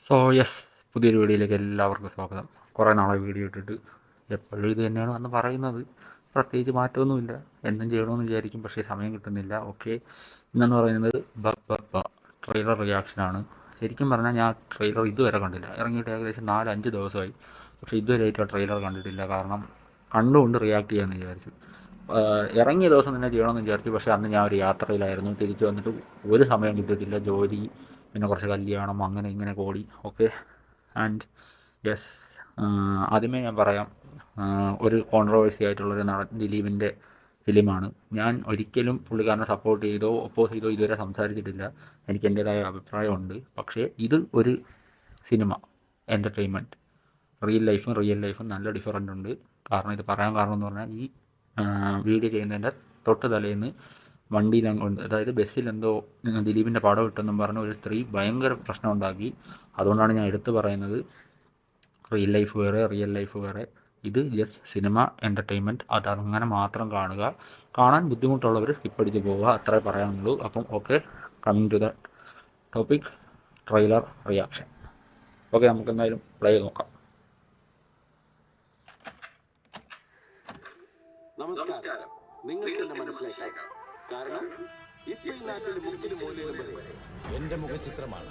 So yes, പുതിയൊരു വീഡിയോയിലേക്ക് എല്ലാവർക്കും സ്വാഗതം. കുറേ നാളെ വീഡിയോ ഇട്ടിട്ട് എപ്പോഴും ഇത് തന്നെയാണ് വന്ന് പറയുന്നത്. പ്രത്യേകിച്ച് മാറ്റമൊന്നുമില്ല. എന്നും ചെയ്യണമെന്ന് വിചാരിക്കും, പക്ഷേ സമയം കിട്ടുന്നില്ല. ഓക്കെ, ഇന്നെന്ന് പറയുന്നത് ട്രെയിലർ റിയാക്ഷനാണ്. ശരിക്കും പറഞ്ഞാൽ ഞാൻ ട്രെയിലർ ഇതുവരെ കണ്ടില്ല. ഇറങ്ങിയിട്ട് ഏകദേശം 4-5 ദിവസമായി. പക്ഷേ ഇതുവരെയായിട്ട് ആ ട്രെയിലർ കണ്ടിട്ടില്ല. കാരണം കണ്ടുകൊണ്ട് റിയാക്ട് ചെയ്യാമെന്ന് വിചാരിച്ചു. ഇറങ്ങിയ ദിവസം തന്നെ ചെയ്യണമെന്ന് വിചാരിച്ചു. പക്ഷേ അന്ന് ഞാൻ ഒരു യാത്രയിലായിരുന്നു. തിരിച്ചു വന്നിട്ട് ഒരു സമയം കിട്ടിയിട്ടില്ല. ജോലി, പിന്നെ കുറച്ച് കല്യാണം, അങ്ങനെ ഇങ്ങനെ കൂടി. ഓക്കെ, ആൻഡ് യെസ്, ആദ്യമേ ഞാൻ പറയാം, ഒരു കോൺട്രവേഴ്സി ആയിട്ടുള്ളൊരു നടൻ ദിലീപിൻ്റെ ഫിലിമാണ്. ഞാൻ ഒരിക്കലും പുള്ളിക്കാരനെ സപ്പോർട്ട് ചെയ്തോ ഒപ്പോസ് ചെയ്തോ ഇതുവരെ സംസാരിച്ചിട്ടില്ല. എനിക്ക് എൻ്റേതായ അഭിപ്രായമുണ്ട്. പക്ഷേ ഇത് ഒരു സിനിമ, എൻ്റർടൈൻമെൻറ്റ്, റിയൽ ലൈഫും നല്ല ഡിഫറൻ്റ് ഉണ്ട്. കാരണം ഇത് പറയാൻ കാരണം എന്ന് പറഞ്ഞാൽ, ഈ വീഡിയോ ചെയ്യുന്നതിൻ്റെ തൊട്ട് തലേന്ന് വണ്ടിയിൽ അങ്ങോട്ട്, അതായത് ബസ്സിൽ എന്തോ ദിലീപിൻ്റെ പടം ഇട്ടെന്നും പറഞ്ഞ് ഒരു സ്ത്രീ ഭയങ്കര പ്രശ്നം ഉണ്ടാക്കി. അതുകൊണ്ടാണ് ഞാൻ എടുത്തു പറയുന്നത്, റിയൽ ലൈഫ് വേറെ. ഇത് ജസ്റ്റ് സിനിമ, എൻ്റർടൈൻമെൻറ്റ്, അതങ്ങനെ മാത്രം കാണുക. കാണാൻ ബുദ്ധിമുട്ടുള്ളവർ സ്കിപ്പ് അടിച്ച് പോവുക, അത്രേ പറയാനുള്ളൂ. അപ്പം okay, coming to the topic, trailer reaction. Okay, നമുക്ക് എന്തായാലും പ്ലേ ചെയ്ത് നോക്കാം. നമസ്കാരം. നിങ്ങൾക്ക് എന്നെ മനസ്സിലാക്കാം. കാരണം ഇപ്പോൾ ഈ നാട്ടിൽ മുക്കിലും മൂലയിലും വരെ എന്റെ മുഖചിത്രമാണ്.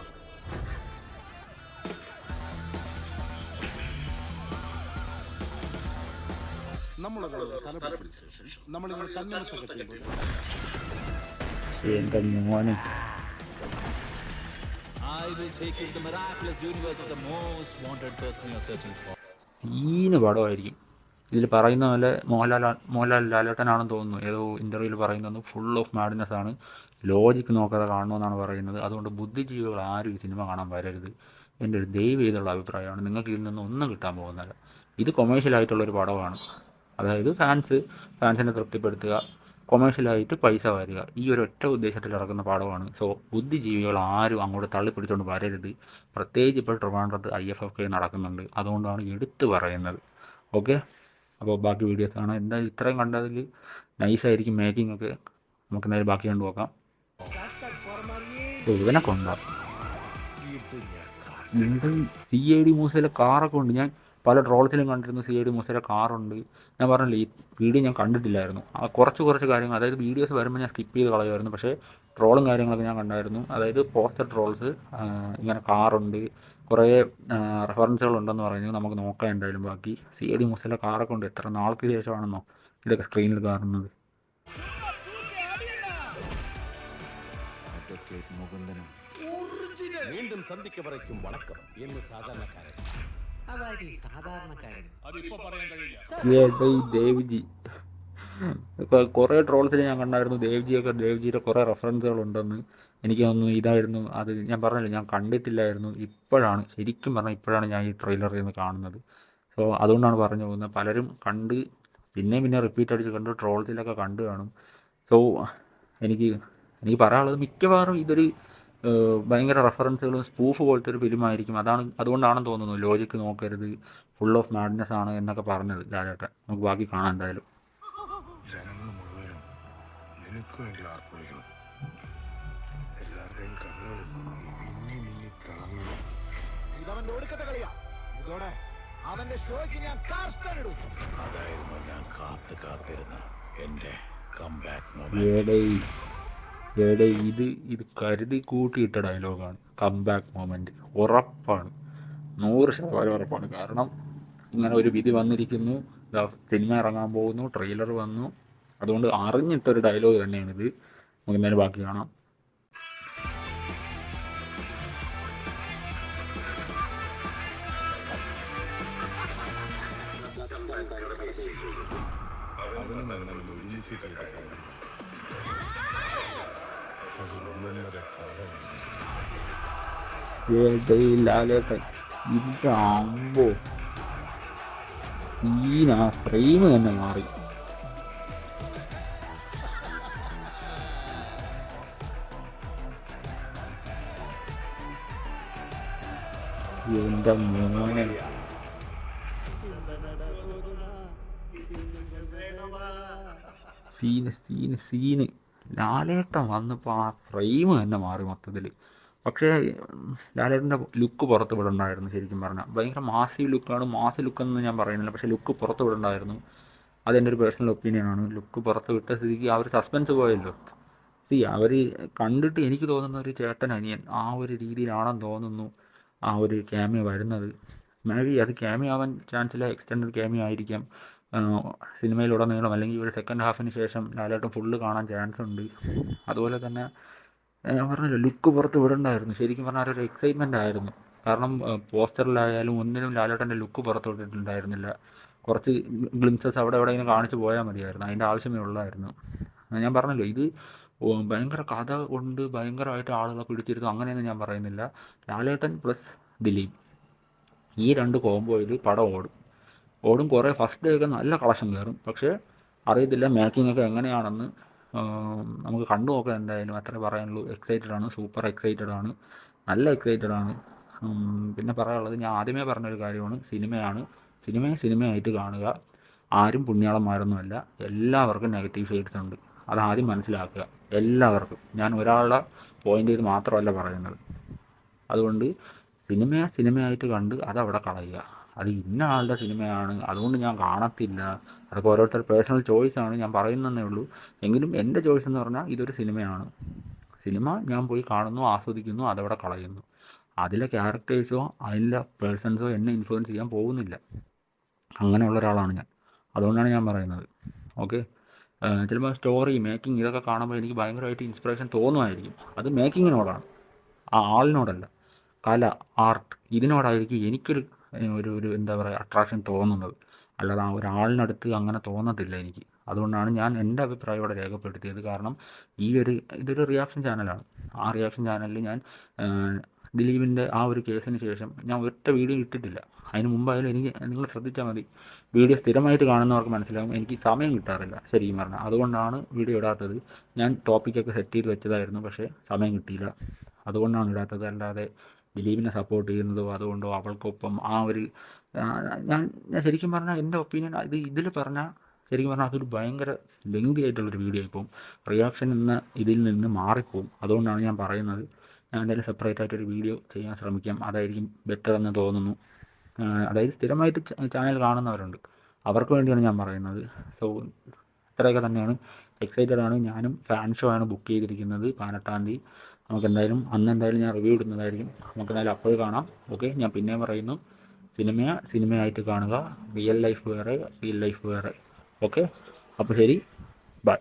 എൻ്റെ മോനെ, സീന് പടമായിരിക്കും. ഇതിൽ പറയുന്ന പോലെ മോഹൻലാൽ ലാലേട്ടനാണെന്ന് തോന്നുന്നു. ഏതോ ഇൻ്റർവ്യൂവിൽ പറയുന്നത് ഫുൾ ഓഫ് മാഡ്നെസ് ആണ്, ലോജിക്ക് നോക്കാതെ കാണണമെന്നാണ് പറയുന്നത്. അതുകൊണ്ട് ബുദ്ധിജീവികൾ ആരും ഈ സിനിമ കാണാൻ വരരുത്. എൻ്റെ ഒരു ദയവ് ചെയ്തുള്ള അഭിപ്രായമാണ്. നിങ്ങൾക്ക് ഇതിൽ നിന്ന് ഒന്നും കിട്ടാൻ പോകുന്നില്ല. ഇത് കൊമേഴ്ഷ്യലായിട്ടുള്ളൊരു പടമാണ്. അതായത് ഫാൻസിനെ തൃപ്തിപ്പെടുത്തുക, കൊമേഴ്ഷ്യലായിട്ട് പൈസ വാരുക, ഈ ഒരു ഒറ്റ ഉദ്ദേശത്തിൽ ഇറക്കുന്ന പടമാണ്. സോ ബുദ്ധിജീവികൾ ആരും അങ്ങോട്ട് തള്ളിപ്പിടിച്ചുകൊണ്ട് വരരുത്. പ്രത്യേകിച്ച് ഇപ്പോൾ ട്രിവാൻഡ്രത്ത് IFFK നടക്കുന്നുണ്ട്. അതുകൊണ്ടാണ് എടുത്തു പറയുന്നത്. ഓക്കെ, അപ്പോൾ ബാക്കി വീഡിയോസ് കാണാം. എന്തായാലും ഇത്രയും കണ്ടതിൽ നൈസായിരിക്കും മേക്കിംഗ് ഒക്കെ. നമുക്ക് നേരെ ബാക്കി കണ്ടു നോക്കാം. ഇവനെ കൊണ്ടാ CID മൂസയിലെ കാറൊക്കെ ഉണ്ട്. ഞാൻ പല ട്രോൾസിലും കണ്ടിരുന്നു CID മൂസയിലെ കാറുണ്ട്. ഞാൻ പറഞ്ഞില്ലേ, ഈ വീഡിയോ ഞാൻ കണ്ടിട്ടില്ലായിരുന്നു. കുറച്ച് കാര്യങ്ങൾ, അതായത് വീഡിയോസ് വരുമ്പോൾ ഞാൻ സ്കിപ്പ് ചെയ്ത് കളയുമായിരുന്നു. പക്ഷേ ട്രോളും കാര്യങ്ങളൊക്കെ ഞാൻ കണ്ടായിരുന്നു. അതായത് പോസ്റ്റർ ട്രോൾസ്, ഇങ്ങനെ കാറുണ്ട്, കുറേ റെഫറൻസുകളുണ്ടെന്ന് പറഞ്ഞു. നമുക്ക് നോക്കാം എന്തായാലും ബാക്കി. CID മൂസയിലെ കാറൊക്കെ ഉണ്ട്. എത്ര നാൾക്ക് ശേഷമാണെന്നോ ഇതൊക്കെ സ്ക്രീനിൽ കാണുന്നത്. വീണ്ടും സന്ധിക്ക് വരയ്ക്കും വണക്കം എന്ന് സാധാരണക്കാരൻ. ദേവ്ജി, ഇപ്പോൾ കുറേ ട്രോൾസിൽ ഞാൻ കണ്ടായിരുന്നു ദേവ്ജിയുടെ കുറേ റെഫറൻസുകളുണ്ടെന്ന്. എനിക്ക് തോന്നുന്നു ഇതായിരുന്നു അത്. ഞാൻ പറഞ്ഞില്ല, ഞാൻ കണ്ടിട്ടില്ലായിരുന്നു. ശരിക്കും പറഞ്ഞാൽ ഇപ്പോഴാണ് ഞാൻ ഈ ട്രെയിലറിൽ നിന്ന് കാണുന്നത്. സോ അതുകൊണ്ടാണ് പറഞ്ഞു പോകുന്നത്. പലരും കണ്ട് പിന്നെ റിപ്പീറ്റ് അടിച്ച് കണ്ട് ട്രോൾസിലൊക്കെ കണ്ടു കാണും. സോ എനിക്ക് പറയാനുള്ളത്, മിക്കവാറും ഇതൊരു ഭയങ്കര റെഫറൻസുകളും സ്പൂഫ് പോലത്തെ ഒരു ഫിലിമായിരിക്കും. അതുകൊണ്ടാണെന്ന് തോന്നുന്നു ലോജിക്ക് നോക്കരുത്, ഫുൾ ഓഫ് മാഡ്നെസ് ആണ് എന്നൊക്കെ പറഞ്ഞത് ലാലേട്ടൻ. നമുക്ക് ബാക്കി കാണാം എന്തായാലും. ജനങ്ങൾ മുഴുവനും നിനക്ക് വേണ്ടി ആർപ്പൊളിക്കണം. എല്ലാവരുടെയും കഥകൾ മിന്നി തിളങ്ങണം. ഇതവന്റെ ഒടുക്കത്തെ കളിയാ. ഇതോടെ അവന്റെ ഷോയ്ക്ക് ഞാൻ കാർട്ടണിടും. അതായിരുന്നു ഞാൻ കാത്തിരുന്ന എന്റെ കംബാക്ക് ഇത് കരുതി കൂട്ടിയിട്ട ഡയലോഗാണ്. കംബാക്ക് മൊമെൻറ്റ് ഉറപ്പാണ്, 100% ഉറപ്പാണ്. കാരണം ഇങ്ങനെ ഒരു വിധി വന്നിരിക്കുന്നു, സിനിമ ഇറങ്ങാൻ പോകുന്നു, ട്രെയിലർ വന്നു. അതുകൊണ്ട് അറിഞ്ഞിട്ടൊരു ഡയലോഗ് തന്നെയാണിത്. നമുക്ക് എന്തായാലും ബാക്കി കാണാം. ലാലേട്ടൻ ഇതാകുമ്പോ ഫ്രെയിം തന്നെ മാറി. എൻ്റെ മോനെ, സീന് ലാലേട്ടൻ വന്നപ്പോൾ ആ ഫ്രെയിം തന്നെ മാറി മൊത്തത്തിൽ. പക്ഷേ ലാലേട്ടൻ്റെ ലുക്ക് പുറത്ത് വിടണ്ടായിരുന്നു. ശരിക്കും പറഞ്ഞാൽ ഭയങ്കര മാസി ലുക്കെന്ന് ഞാൻ പറയുന്നില്ല, പക്ഷേ ലുക്ക് പുറത്ത് വിടണ്ടായിരുന്നു. അതെൻ്റെ ഒരു പേഴ്സണൽ ഒപ്പീനിയനാണ്. ലുക്ക് പുറത്ത് വിട്ട സ്ഥിതിക്ക് ആ ഒരു സസ്പെൻസ് പോയല്ലോ. അവർ കണ്ടിട്ട് എനിക്ക് തോന്നുന്ന ഒരു ചേട്ടൻ അനിയൻ ആ ഒരു രീതിയിലാണെന്ന് തോന്നുന്നു ആ ഒരു ക്യാമിയോ വരുന്നത്. മേ ബി അത് ക്യാമിയോ ആവാൻ ചാൻസില്ല, എക്സ്റ്റൻഡഡ് ക്യാമിയോ ആയിരിക്കാം സിനിമയിലുടനീളം, അല്ലെങ്കിൽ ഒരു സെക്കൻഡ് ഹാഫിന് ശേഷം ലാലേട്ടൻ ഫുള്ള് കാണാൻ ചാൻസ് ഉണ്ട്. അതുപോലെ തന്നെ ഞാൻ പറഞ്ഞല്ലോ, ലുക്ക് പുറത്ത് വിടണ്ടായിരുന്നു. ശരിക്കും പറഞ്ഞാൽ ഒരു എക്സൈറ്റ്മെൻ്റ് ആയിരുന്നു. കാരണം പോസ്റ്ററിലായാലും ഒന്നിനും ലാലേട്ടൻ്റെ ലുക്ക് പുറത്ത് വിട്ടിട്ടുണ്ടായിരുന്നില്ല. കുറച്ച് ഗ്ലിംസസ് അവിടെ എവിടെയെങ്കിലും കാണിച്ച് പോയാൽ മതിയായിരുന്നു, അതിൻ്റെ ആവശ്യമേ ഉള്ളായിരുന്നു. ഞാൻ പറഞ്ഞല്ലോ, ഇത് ഭയങ്കര കഥ കൊണ്ട് ഭയങ്കരമായിട്ട് ആളുകളെ പിടിച്ചിരുത്തും അങ്ങനെയൊന്നും ഞാൻ പറയുന്നില്ല. ലാലേട്ടൻ പ്ലസ് ദിലീപ് ഈ രണ്ട് കോംബോയിൽ പടം ഓടും കുറേ ഫസ്റ്റ് ഡേ ഒക്കെ നല്ല കളക്ഷൻ കയറും. പക്ഷേ അറിയത്തില്ല മേക്കിംഗ് ഒക്കെ എങ്ങനെയാണെന്ന്. നമുക്ക് കണ്ടു നോക്കാം. എന്തായാലും അത്രേ പറയാനുള്ളൂ. എക്സൈറ്റഡ് ആണ്, സൂപ്പർ എക്സൈറ്റഡ് ആണ്, നല്ല എക്സൈറ്റഡ് ആണ്. പിന്നെ പറയാനുള്ളത്, ഞാൻ ആദ്യമേ പറഞ്ഞൊരു കാര്യമാണ്, സിനിമയായിട്ട് കാണുക. ആരും പുണ്യാളന്മാരൊന്നുമല്ല, എല്ലാവർക്കും നെഗറ്റീവ് ഷെയ്ഡ്സ് ഉണ്ട്. അതാദ്യം മനസ്സിലാക്കുക. എല്ലാവർക്കും, ഞാൻ ഒരാളുടെ പോയിൻ്റ് ചെയ്ത് മാത്രമല്ല പറയുന്നത്. അതുകൊണ്ട് സിനിമയായിട്ട് കണ്ട് അതവിടെ കളയുക. അത് ഇന്ന ആളുടെ സിനിമയാണ് അതുകൊണ്ട് ഞാൻ കാണത്തില്ല, അതൊക്കെ ഓരോരുത്തർ പേഴ്സണൽ ചോയ്സാണ്, ഞാൻ പറയുന്നതേ ഉള്ളൂ. എങ്കിലും എൻ്റെ ചോയ്സ് എന്ന് പറഞ്ഞാൽ ഇതൊരു സിനിമയാണ്. സിനിമ ഞാൻ പോയി കാണുന്നു, ആസ്വദിക്കുന്നു, അതവിടെ കളയുന്നു. അതിലെ ക്യാരക്ടേഴ്സോ അതിലെ പേഴ്സൺസോ എന്നെ ഇൻഫ്ലുവൻസ് ചെയ്യാൻ പോകുന്നില്ല. അങ്ങനെയുള്ള ഒരാളാണ് ഞാൻ. അതുകൊണ്ടാണ് ഞാൻ പറയുന്നത്. ഓക്കെ, ചിലപ്പോൾ സ്റ്റോറി മേക്കിംഗ് ഇതൊക്കെ കാണുമ്പോൾ എനിക്ക് ഭയങ്കരമായിട്ട് ഇൻസ്പിറേഷൻ തോന്നുമായിരിക്കും. അത് മേക്കിങ്ങിനോടാണ്, ആ ആളിനോടല്ല. കല, ആർട്ട് ഇതിനോടായിരിക്കും എനിക്കൊരു ഒരു എന്താ പറയുക അട്രാക്ഷൻ തോന്നുന്നത്. അല്ലാതെ ആ ഒരാളിനടുത്ത് അങ്ങനെ തോന്നത്തില്ല എനിക്ക്. അതുകൊണ്ടാണ് ഞാൻ എൻ്റെ അഭിപ്രായം ഇവിടെ രേഖപ്പെടുത്തിയത്. കാരണം ഇതൊരു റിയാക്ഷൻ ചാനലാണ്. ആ റിയാക്ഷൻ ചാനലിൽ ഞാൻ ദിലീപിൻ്റെ ആ ഒരു കേസിന് ശേഷം ഞാൻ ഒറ്റ വീഡിയോ ഇട്ടിട്ടില്ല. അതിന് മുമ്പായാലും എനിക്ക്, നിങ്ങൾ ശ്രദ്ധിച്ചാൽ മതി, വീഡിയോ സ്ഥിരമായിട്ട് കാണുന്നവർക്ക് മനസ്സിലാകും എനിക്ക് സമയം കിട്ടാറില്ല ശരിക്കും പറഞ്ഞാൽ. അതുകൊണ്ടാണ് വീഡിയോ ഇടാത്തത്. ഞാൻ ടോപ്പിക്കൊക്കെ സെറ്റ് ചെയ്ത് വെച്ചതായിരുന്നു, പക്ഷേ സമയം കിട്ടിയില്ല. അതുകൊണ്ടാണ് ഇടാത്തത്. അല്ലാതെ ദിലീപിനെ സപ്പോർട്ട് ചെയ്യുന്നതോ അതുകൊണ്ടോ അവൾക്കൊപ്പം ആ ഒരു ഞാൻ ശരിക്കും പറഞ്ഞാൽ എൻ്റെ ഒപ്പീനിയൻ ഇതിൽ പറഞ്ഞാൽ ശരിക്കും പറഞ്ഞാൽ അതൊരു ഭയങ്കര ലെങ്തി ആയിട്ടുള്ളൊരു വീഡിയോ ആയിപ്പോവും. റിയാക്ഷൻ എന്ന ഇതിൽ നിന്ന് മാറിപ്പോവും. അതുകൊണ്ടാണ് ഞാൻ പറയുന്നത്. ഞാൻ എന്തായാലും സെപ്പറേറ്റ് ആയിട്ടൊരു വീഡിയോ ചെയ്യാൻ ശ്രമിക്കാം. അതായിരിക്കും ബെറ്റർ എന്ന് തോന്നുന്നു. അതായത് സ്ഥിരമായിട്ട് ചാനൽ കാണുന്നവരുണ്ട്, അവർക്ക് വേണ്ടിയാണ് ഞാൻ പറയുന്നത്. സോ ഇത്രയൊക്കെ തന്നെയാണ്. എക്സൈറ്റഡ് ആണ്. ഞാനും ഫാൻ ഷോ ആണ് ബുക്ക് ചെയ്തിരിക്കുന്നത് 18-ാം തീയതി. നമുക്ക് എന്തായാലും അന്ന് എന്തായാലും ഞാൻ റിവ്യൂ ഇടുന്നതായിരിക്കും. നമുക്ക് എന്തായാലും അപ്പോൾ കാണാം. ഓക്കെ, ഞാൻ പിന്നെയും പറയുന്നു, സിനിമയായിട്ട് കാണുക. റിയൽ ലൈഫ് വേറെ, റിയൽ ലൈഫ് വേറെ. ഓക്കെ, അപ്പോൾ ശരി, ബൈ.